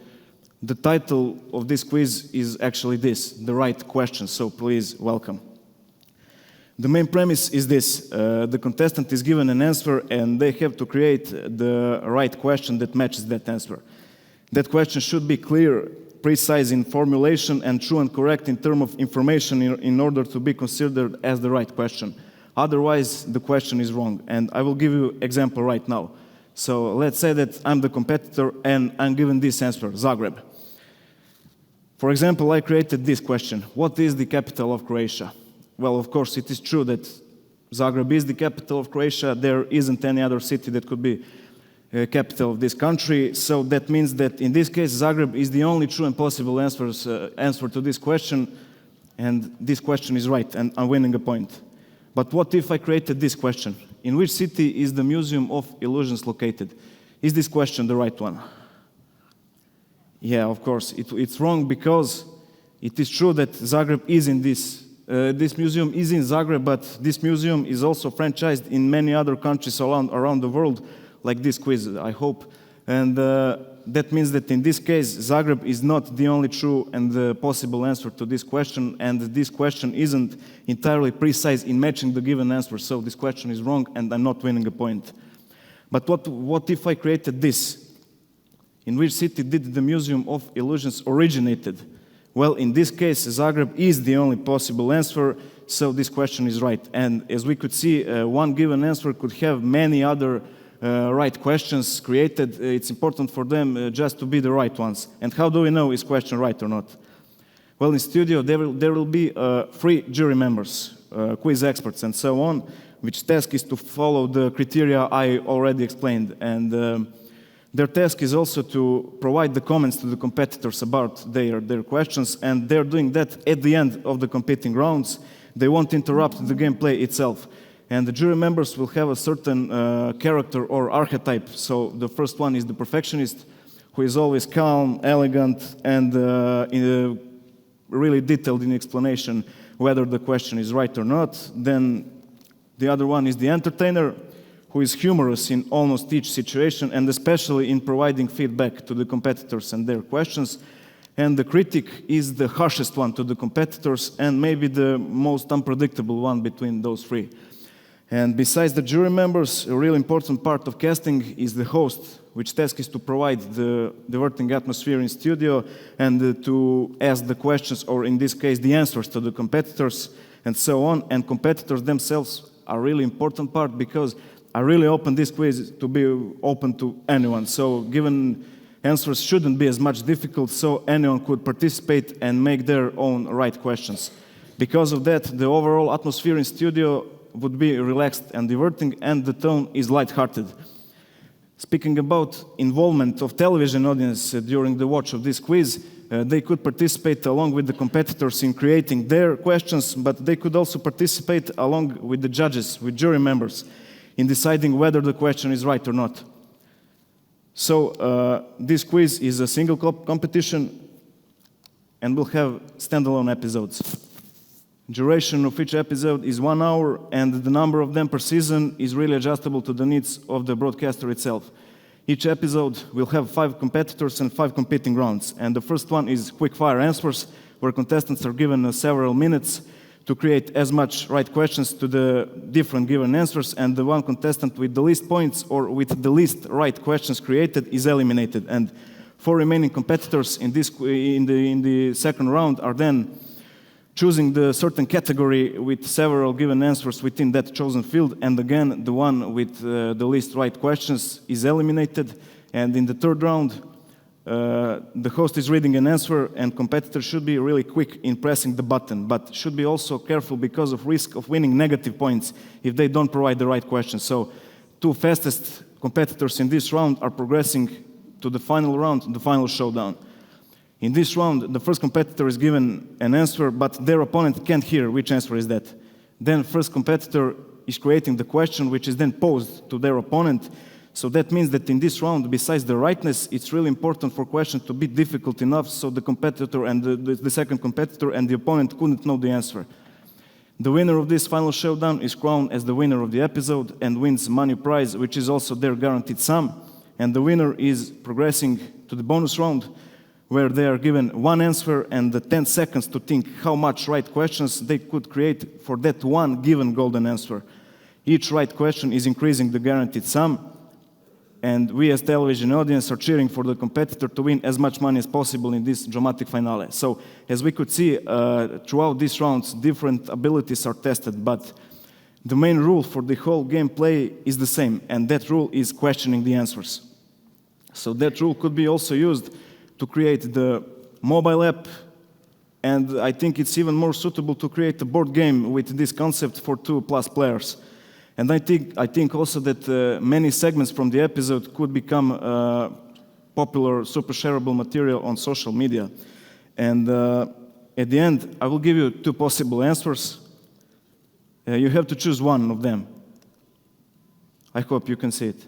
the title of this quiz is actually this, The Right Questions, so please welcome. The main premise is this. The contestant is given an answer and they have to create the right question that matches that answer. That question should be clear, precise in formulation, and true and correct in terms of information in order to be considered as the right question. Otherwise, the question is wrong. And I will give you an example right now. So let's say that I'm the competitor and I'm given this answer, Zagreb. For example, I created this question. What is the capital of Croatia? Well, of course, it is true that Zagreb is the capital of Croatia. There isn't any other city that could be capital of this country. So that means that in this case, Zagreb is the only true and possible answer to this question. And this question is right, and I'm winning a point. But what if I created this question? In which city is the Museum of Illusions located? Is this question the right one? Yeah, of course. It's wrong because it is true that Zagreb is in this. This museum is in Zagreb, but this museum is also franchised in many other countries around the world, like this quiz, I hope. And that means that in this case, Zagreb is not the only true and possible answer to this question, and this question isn't entirely precise in matching the given answer. So this question is wrong, and I'm not winning a point. But what if I created this? In which city did the Museum of Illusions originated? Well, in this case, Zagreb is the only possible answer, so this question is right. And as we could see, one given answer could have many other right questions created. It's important for them just to be the right ones. And how do we know is question right or not? Well, in studio, there will be 3 jury members, quiz experts, and so on, which task is to follow the criteria I already explained. And their task is also to provide the comments to the competitors about their questions, and they're doing that at the end of the competing rounds. They won't interrupt the gameplay itself. And the jury members will have a certain character or archetype. So the first one is the perfectionist, who is always calm, elegant, and really detailed in explanation whether the question is right or not. Then the other one is the entertainer, who is humorous in almost each situation, and especially in providing feedback to the competitors and their questions. And the critic is the harshest one to the competitors, and maybe the most unpredictable one between those 3. And besides the jury members, a really important part of casting is the host, which task is to provide the diverting atmosphere in studio and to ask the questions, or in this case, the answers to the competitors, and so on. And competitors themselves are a really important part, because I really open this quiz to be open to anyone. So given answers shouldn't be as much difficult, so anyone could participate and make their own right questions. Because of that, the overall atmosphere in studio would be relaxed and diverting, and the tone is lighthearted. Speaking about involvement of television audience during the watch of this quiz, they could participate along with the competitors in creating their questions, but they could also participate along with the judges, with jury members, in deciding whether the question is right or not. So this quiz is a single competition and will have standalone episodes. Duration of each episode is 1 hour, and the number of them per season is really adjustable to the needs of the broadcaster itself. Each episode will have 5 competitors and 5 competing rounds. And the first one is quick-fire answers, where contestants are given several minutes to create as much right questions to the different given answers, and the one contestant with the least points or with the least right questions created is eliminated. And 4 remaining competitors in the second round are then choosing the certain category with several given answers within that chosen field, and again, the one with the least right questions is eliminated. And in the third round, the host is reading an answer, and competitors should be really quick in pressing the button, but should be also careful because of risk of winning negative points if they don't provide the right question. So 2 fastest competitors in this round are progressing to the final round, the final showdown. In this round, the first competitor is given an answer, but their opponent can't hear which answer is that. Then first competitor is creating the question, which is then posed to their opponent. So that means that in this round, besides the rightness, it's really important for questions to be difficult enough so the competitor and the second competitor and the opponent couldn't know the answer. The winner of this final showdown is crowned as the winner of the episode and wins money prize, which is also their guaranteed sum. And the winner is progressing to the bonus round, where they are given 1 answer and 10 seconds to think how much right questions they could create for that one given golden answer. Each right question is increasing the guaranteed sum, and we as television audience are cheering for the competitor to win as much money as possible in this dramatic finale. So as we could see, throughout these rounds, different abilities are tested, but the main rule for the whole gameplay is the same, and that rule is questioning the answers. So that rule could be also used to create the mobile app And I think it's even more suitable to create a board game with this concept for 2+ players. And I think also that many segments from the episode could become popular, super shareable material on social media. And at the end, I will give you 2 possible answers. You have to choose one of them. I hope you can see it.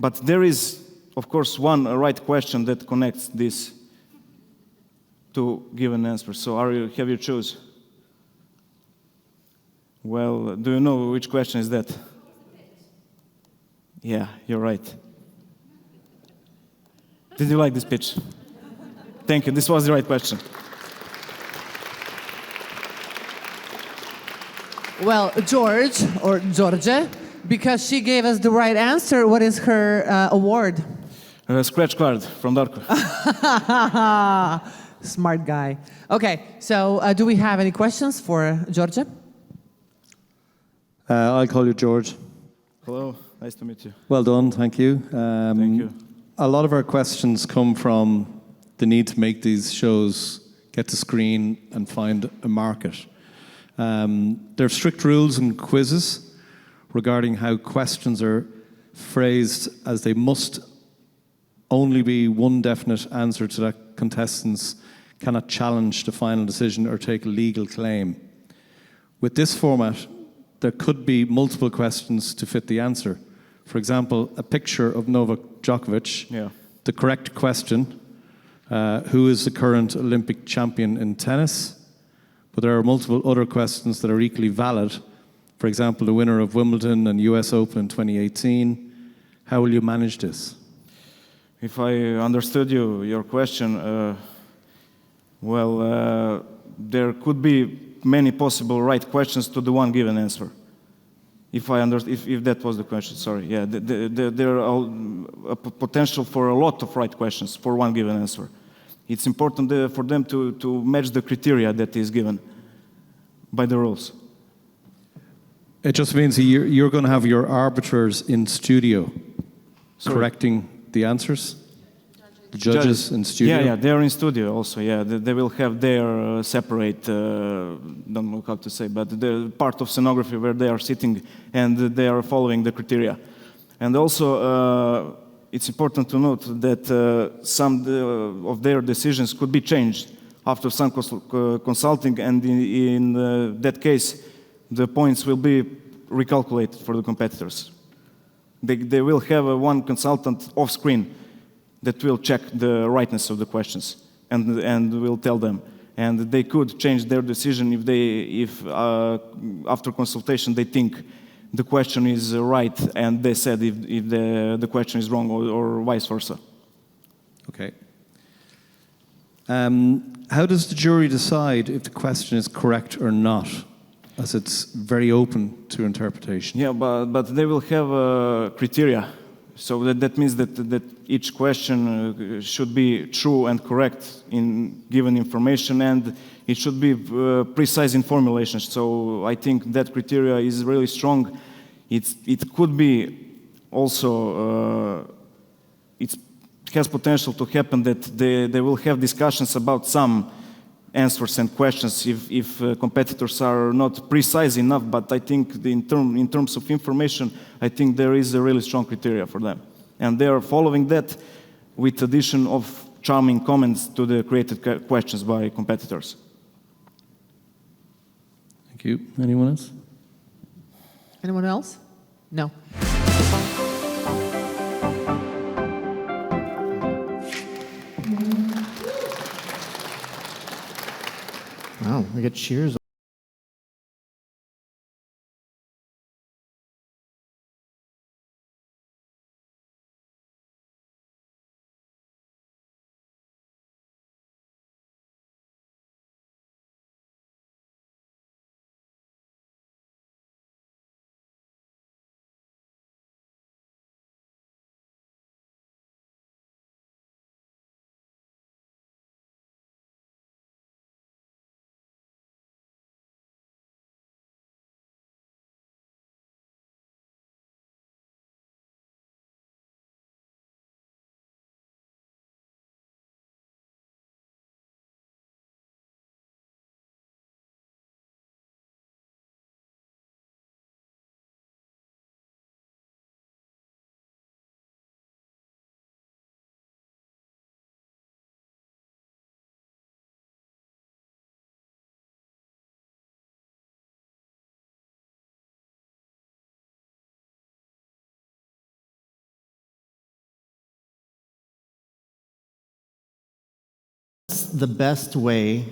But there is, of course, one right question that connects this to give an answer. So have you choose? Well, do you know which question is that? Yeah, you're right. Did you like this pitch? Thank you. This was the right question. Well, George, or Georgia, because she gave us the right answer, what is her award? A scratch card from Darko. Smart guy. Okay, so do we have any questions for Georgia? I'll call you George. Hello, nice to meet you. Well done, thank you. Thank you. A lot of our questions come from the need to make these shows get to screen and find a market. There are strict rules and quizzes regarding how questions are phrased, as they must only be one definite answer to that contestants cannot challenge the final decision or take a legal claim. With this format, there could be multiple questions to fit the answer. For example, a picture of Novak Djokovic, the correct question, who is the current Olympic champion in tennis? But there are multiple other questions that are equally valid. For example, the winner of Wimbledon and US Open in 2018. How will you manage this? If I understood your question, there could be many possible right questions to the one given answer. If that was the question, sorry. Yeah, there are a potential for a lot of right questions for one given answer. It's important for them to match the criteria that is given by the rules. It just means that you're going to have your arbiters in studio correcting the answers? The judges in studio? Yeah, they are in studio also, yeah. They will have their separate, don't know how to say, but the part of scenography where they are sitting and they are following the criteria. And also, it's important to note that some of their decisions could be changed after some consulting, and in that case, the points will be recalculated for the competitors. They will have one consultant off screen that will check the rightness of the questions and will tell them. And they could change their decision if after consultation they think the question is right and they said if the question is wrong or vice versa. Okay. How does the jury decide if the question is correct or not, as it's very open to interpretation? Yeah, but they will have criteria. So that means that each question should be true and correct in given information, and it should be precise in formulation. So I think that criteria is really strong. It could be also, it has potential to happen that they will have discussions about some answers and questions if competitors are not precise enough, but I think in terms of information, I think there is a really strong criteria for them. And they are following that with addition of charming comments to the created questions by competitors. Thank you. Anyone else? Anyone else? No. Wow, we get cheers. The best way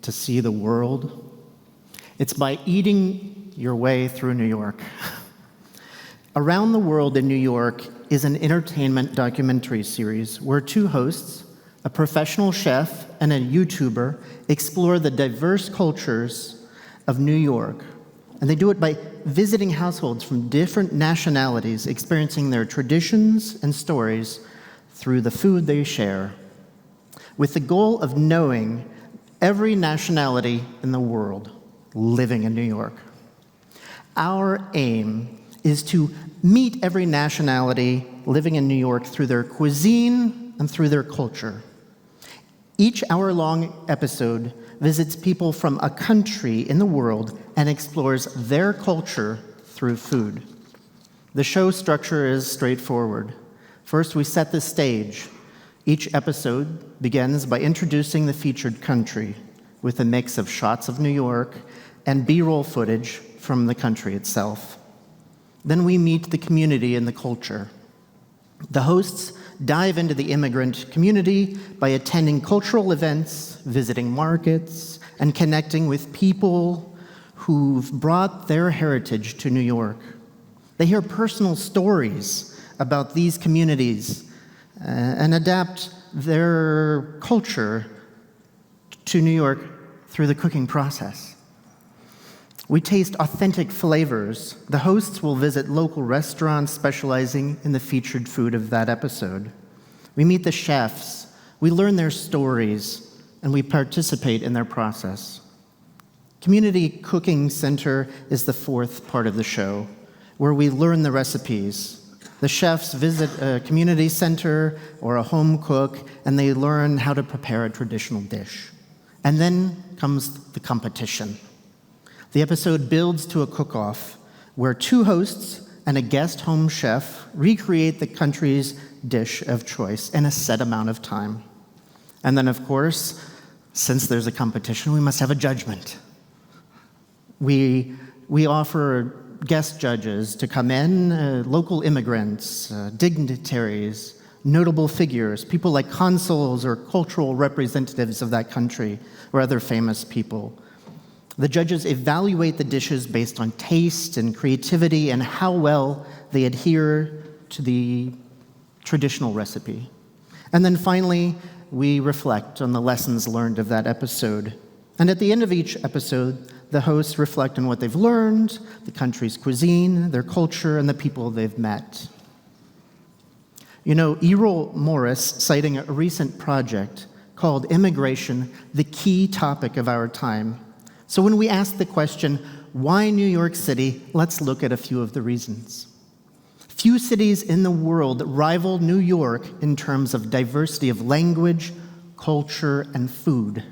to see the world? It's by eating your way through New York. Around the World in New York is an entertainment documentary series where two hosts, a professional chef and a YouTuber, explore the diverse cultures of New York. And they do it by visiting households from different nationalities, experiencing their traditions and stories through the food they share, with the goal of knowing every nationality in the world living in New York. Our aim is to meet every nationality living in New York through their cuisine and through their culture. Each hour-long episode visits people from a country in the world and explores their culture through food. The show structure is straightforward. First, we set the stage. Each episode begins by introducing the featured country with a mix of shots of New York and B-roll footage from the country itself. Then we meet the community and the culture. The hosts dive into the immigrant community by attending cultural events, visiting markets, and connecting with people who've brought their heritage to New York. They hear personal stories about these communities and adapt their culture to New York through the cooking process. We taste authentic flavors. The hosts will visit local restaurants specializing in the featured food of that episode. We meet the chefs, we learn their stories, and we participate in their process. Community Cooking Center is the fourth part of the show, where we learn the recipes. The chefs visit a community center or a home cook, and they learn how to prepare a traditional dish. And then comes the competition. The episode builds to a cook-off where two hosts and a guest home chef recreate the country's dish of choice in a set amount of time. And then, of course, since there's a competition, we must have a judgment. We offer guest judges to come in, local immigrants, dignitaries, notable figures, people like consuls or cultural representatives of that country or other famous people. The judges evaluate the dishes based on taste and creativity and how well they adhere to the traditional recipe. And then finally, we reflect on the lessons learned of that episode. And at the end of each episode, the hosts reflect on what they've learned, the country's cuisine, their culture, and the people they've met. You know, Errol Morris, citing a recent project called Immigration, the key topic of our time. So when we ask the question, why New York City, let's look at a few of the reasons. Few cities in the world rival New York in terms of diversity of language, culture, and food.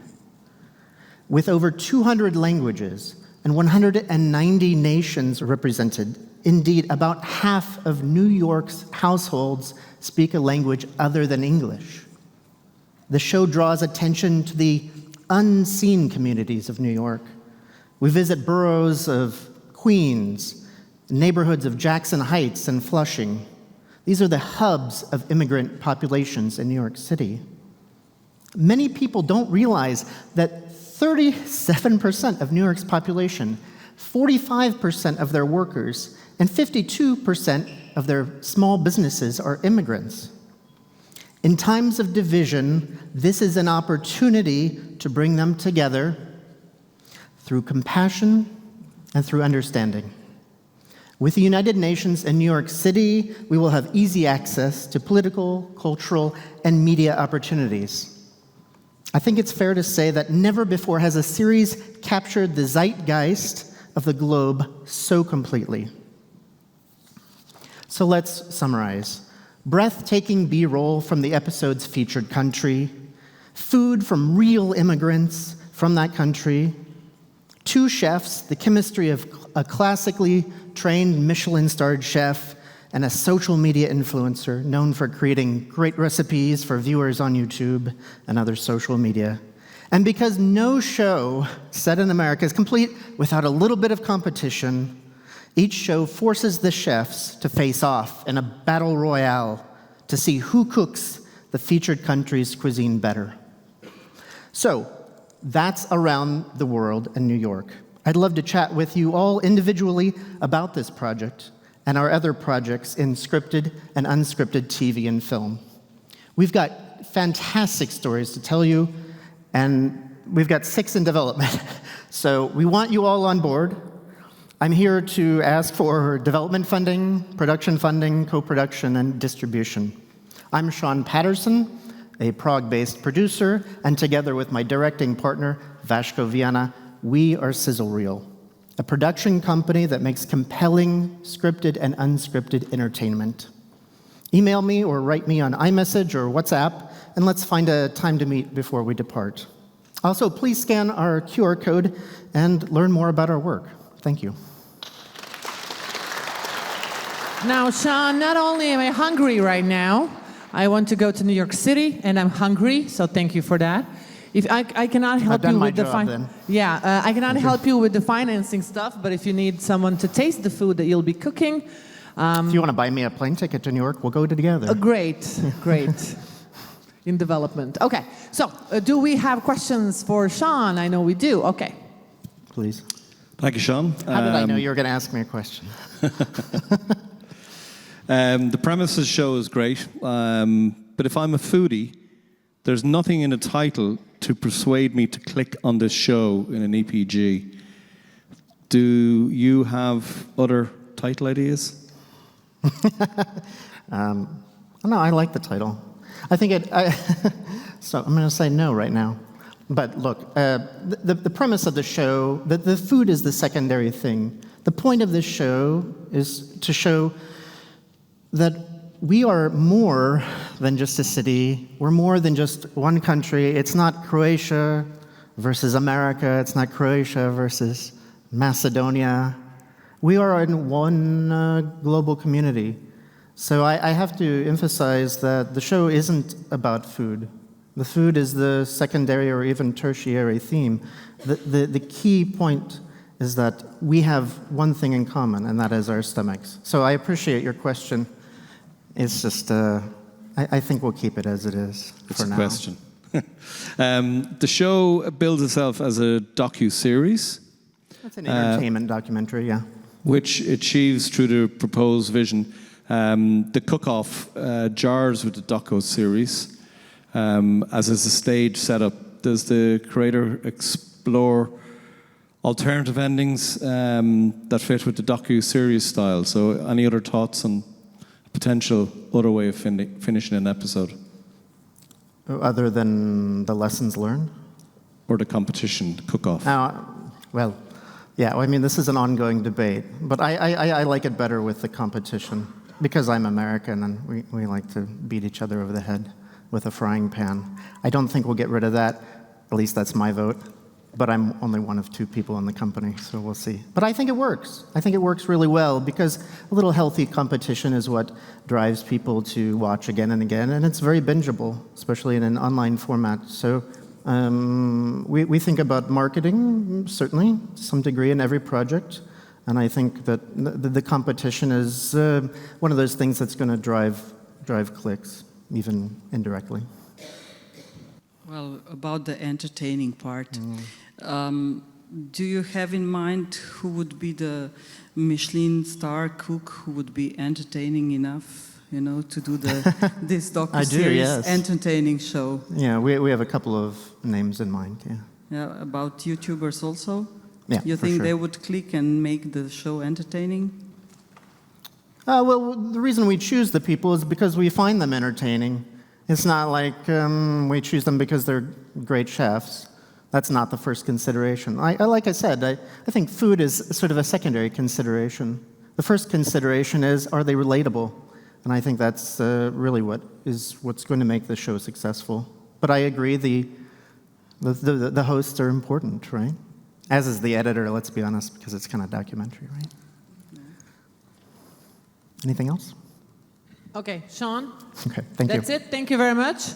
With over 200 languages and 190 nations represented, indeed, about half of New York's households speak a language other than English. The show draws attention to the unseen communities of New York. We visit boroughs of Queens, neighborhoods of Jackson Heights and Flushing. These are the hubs of immigrant populations in New York City. Many people don't realize that 37% of New York's population, 45% of their workers, and 52% of their small businesses are immigrants. In times of division, this is an opportunity to bring them together through compassion and through understanding. With the United Nations in New York City, we will have easy access to political, cultural, and media opportunities. I think it's fair to say that never before has a series captured the zeitgeist of the globe so completely. So let's summarize. Breathtaking B-roll from the episode's featured country, food from real immigrants from that country, two chefs, the chemistry of a classically trained Michelin-starred chef, and a social media influencer known for creating great recipes for viewers on YouTube and other social media. And because no show set in America is complete without a little bit of competition, each show forces the chefs to face off in a battle royale to see who cooks the featured country's cuisine better. So that's around the world in New York. I'd love to chat with you all individually about this project and our other projects in scripted and unscripted TV and film. We've got fantastic stories to tell you, and we've got 6 in development. So we want you all on board. I'm here to ask for development funding, production funding, co-production, and distribution. I'm Sean Patterson, a Prague-based producer, and together with my directing partner, Vaško Viana, we are Sizzle Reel, a production company that makes compelling scripted and unscripted entertainment. Email me or write me on iMessage or WhatsApp, and let's find a time to meet before we depart. Also, please scan our QR code and learn more about our work. Thank you. Now, Sean, not only am I hungry right now, I want to go to New York City, and I'm hungry, so thank you for that. If I cannot help you with the I cannot help you with the financing stuff, but if you need someone to taste the food that you'll be cooking, if you want to buy me a plane ticket to New York, we'll go together. Great. In development. Okay, so do we have questions for Sean? I know we do. Okay. Please. Thank you, Sean. How did I know you were going to ask me a question? The premise of the show is great, but if I'm a foodie, there's nothing in the title to persuade me to click on this show in an EPG. Do you have other title ideas? No, I like the title. I think so I'm going to say no right now. But look, the premise of the show, the food is the secondary thing. The point of this show is to show that we are more than just a city. We're more than just one country. It's not Croatia versus America. It's not Croatia versus Macedonia. We are in one global community. So I have to emphasize that the show isn't about food. The food is the secondary or even tertiary theme. The key point is that we have one thing in common, and that is our stomachs. So I appreciate your question. It's just, I think we'll keep it as it is for now. It's a question. The show bills itself as a docu-series. It's an entertainment documentary, yeah. Which achieves, through the proposed vision, the cook-off jars with the docu-series. As is the stage setup, does the creator explore alternative endings that fit with the docu-series style? So any other thoughts on potential other way of finishing an episode? Other than the lessons learned? Or the competition, the cook-off? Well, yeah, I mean, this is an ongoing debate, but I like it better with the competition because I'm American and we like to beat each other over the head with a frying pan. I don't think we'll get rid of that, at least that's my vote, but I'm only one of 2 people in the company, so we'll see. But I think it works. I think it works really well because a little healthy competition is what drives people to watch again and again, and it's very bingeable, especially in an online format. So we think about marketing, certainly, to some degree in every project, and I think that the competition is one of those things that's going to drive clicks, even indirectly. Well, about the entertaining part, do you have in mind who would be the Michelin star cook who would be entertaining enough, to do this docu-series entertaining show? Yeah, we have a couple of names in mind, yeah. Yeah, about YouTubers also? Yeah, you think sure. they would click and make the show entertaining? Well, the reason we choose the people is because we find them entertaining. It's not like we choose them because they're great chefs. That's not the first consideration. Like I said, I think food is sort of a secondary consideration. The first consideration is, are they relatable? And I think that's really what's going to make the show successful. But I agree, the hosts are important, right? As is the editor, let's be honest, because it's kind of documentary, right? Anything else? Okay, Sean? Okay, thank you. That's it. Thank you very much.